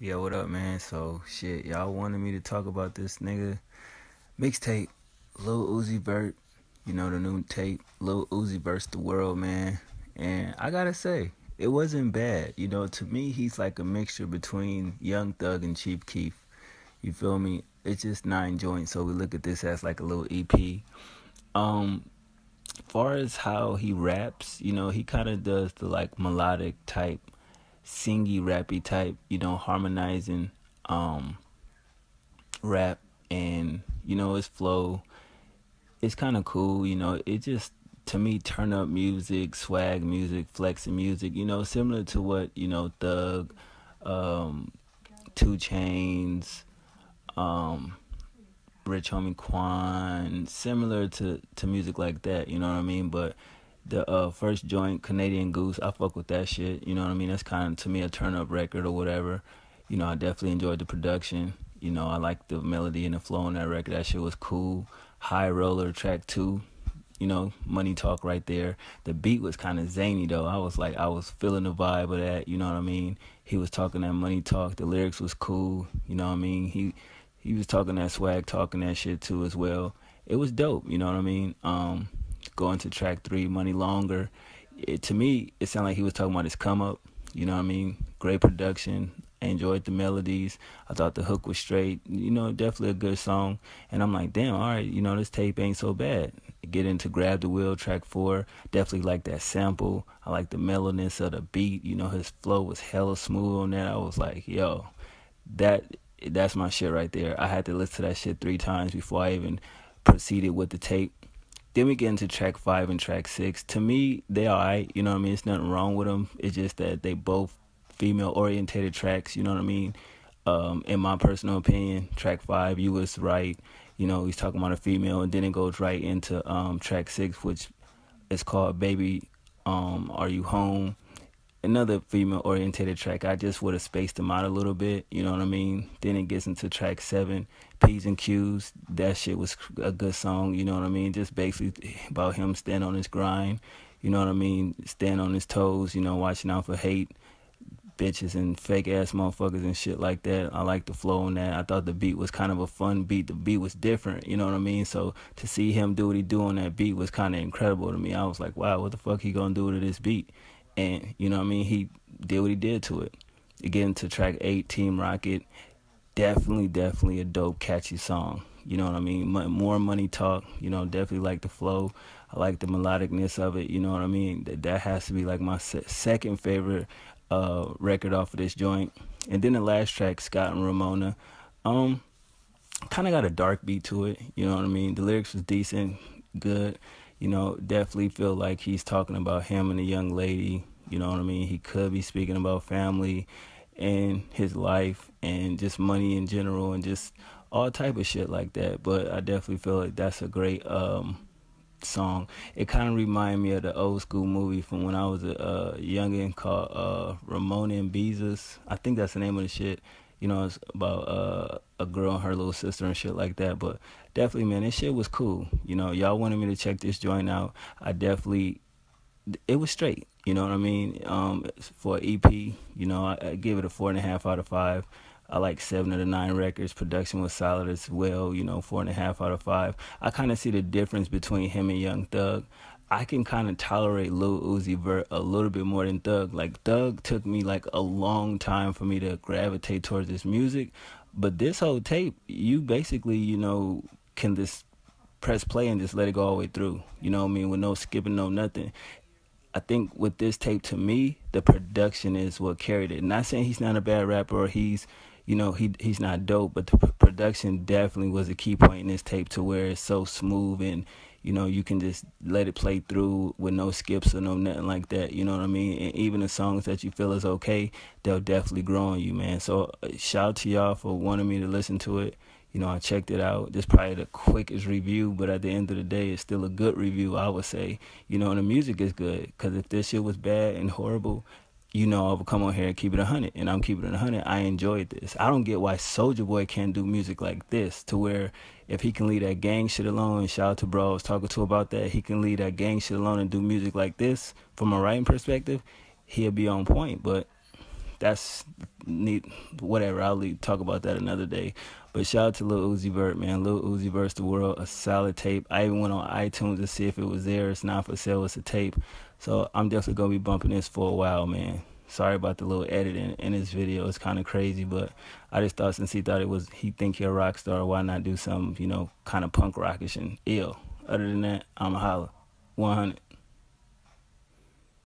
Yeah, what up, man? So, shit, y'all wanted me to talk about this nigga mixtape, Lil Uzi Vert. You know the new tape, Lil Uzi Vert's the world, man. And I gotta say, it wasn't bad. You know, to me, he's like a mixture between Young Thug and Chief Keef. You feel me? It's just 9 joints, so we look at this as like a little EP. Um, far as how he raps, you know, he kind of does the like melodic type, singy rappy type, harmonizing um rap, and his flow is kind of cool. It just, to me, turn up music, swag music, flexing music, similar to what Thug, um 2 Chains, um Rich Homie Quan, similar to music like that, you know what I mean? But the first joint, Canadian Goose, I fuck with that shit, you know what I mean? That's kind of, to me, a turn up record or whatever. I definitely enjoyed the production. I like the melody and the flow on that record. That shit was cool. High Roller, track 2, Money Talk right there. The beat was kind of zany though. I was feeling the vibe of that, you know what I mean? He was talking that money talk. The lyrics was cool, you know what I mean? He was talking that swag, talking that shit too as well. It was dope, you know what I mean? Going to track 3, Money Longer. To me, it sounded like he was talking about his come up, you know what I mean? Great production. I enjoyed the melodies. I thought the hook was straight. Definitely a good song. And I'm like, damn, all right, this tape ain't so bad. Get into Grab the Wheel, track 4. Definitely like that sample. I like the mellowness of the beat. His flow was hella smooth on that. I was like, yo, that that's my shit right there. I had to listen to that shit 3 times before I even proceeded with the tape. Then we get into track 5 and track 6. To me, they alright. You know what I mean? It's nothing wrong with them. It's just that they both female orientated tracks. You know what I mean? In my personal opinion, track 5, you was right. He's talking about a female, and then it goes right into track 6, which is called Baby, Are You Home? Another female orientated track. I just would have spaced them out a little bit, you know what I mean? Then it gets into track 7, P's and Q's. That shit was a good song, you know what I mean? Just basically about him standing on his grind, you know what I mean? Stand on his toes, watching out for hate, bitches and fake ass motherfuckers and shit like that. I like the flow on that. I thought the beat was kind of a fun beat. The beat was different, you know what I mean? So to see him do what he do on that beat was kind of incredible to me. I was like, wow, what the fuck he gonna do to this beat? And you know what I mean, he did what he did to it. Again, to track 8, Team Rocket. Definitely a dope, catchy song. You know what I mean? More money talk. Definitely like the flow. I like the melodicness of it. You know what I mean? That has to be like my second favorite record off of this joint. And then the last track, Scott and Ramona. Kind of got a dark beat to it. You know what I mean? The lyrics was decent, good. Definitely feel like he's talking about him and a young lady. You know what I mean? He could be speaking about family and his life and just money in general and just all type of shit like that. But I definitely feel like that's a great song. It kind of reminded me of the old school movie from when I was a youngin' called Ramona and Beezus. I think that's the name of the shit. It's about a girl and her little sister and shit like that. But definitely, man, this shit was cool. Y'all wanted me to check this joint out. It was straight. You know what I mean? For an EP, I give it a 4.5 out of 5. I like 7 of the 9 records. Production was solid as well. 4.5 out of 5. I kind of see the difference between him and Young Thug. I can kind of tolerate Lil Uzi Vert a little bit more than Thug. Like, Thug took me like a long time for me to gravitate towards this music. But this whole tape, you basically, can just press play and just let it go all the way through. You know what I mean? With no skipping, no nothing. I think with this tape, to me, the production is what carried it. Not saying he's not a bad rapper or he's not dope, but the production definitely was a key point in this tape to where it's so smooth and, you can just let it play through with no skips or no nothing like that, you know what I mean? And even the songs that you feel is okay, they'll definitely grow on you, man. So shout out to y'all for wanting me to listen to it. I checked it out. This is probably the quickest review, but at the end of the day, it's still a good review, I would say. And the music is good, because if this shit was bad and horrible, I would come on here and keep it 100, and I'm keeping it 100. I enjoyed this. I don't get why Soulja Boy can't do music like this, to where if he can leave that gang shit alone, and shout out to bro I was talking to about that, he can leave that gang shit alone and do music like this, from a writing perspective, he'll be on point. But that's neat. Whatever, talk about that another day. But shout out to Lil Uzi Vert, man. Lil Uzi Vert's the world, a solid tape. I even went on iTunes to see if it was there. It's not for sale. It's a tape. So I'm definitely gonna be bumping this for a while, man. Sorry about the little editing in this video. It's kind of crazy, but I just thought since he think he a rock star, why not do something, kind of punk rockish and ill. Other than that, I'm a holla. 100.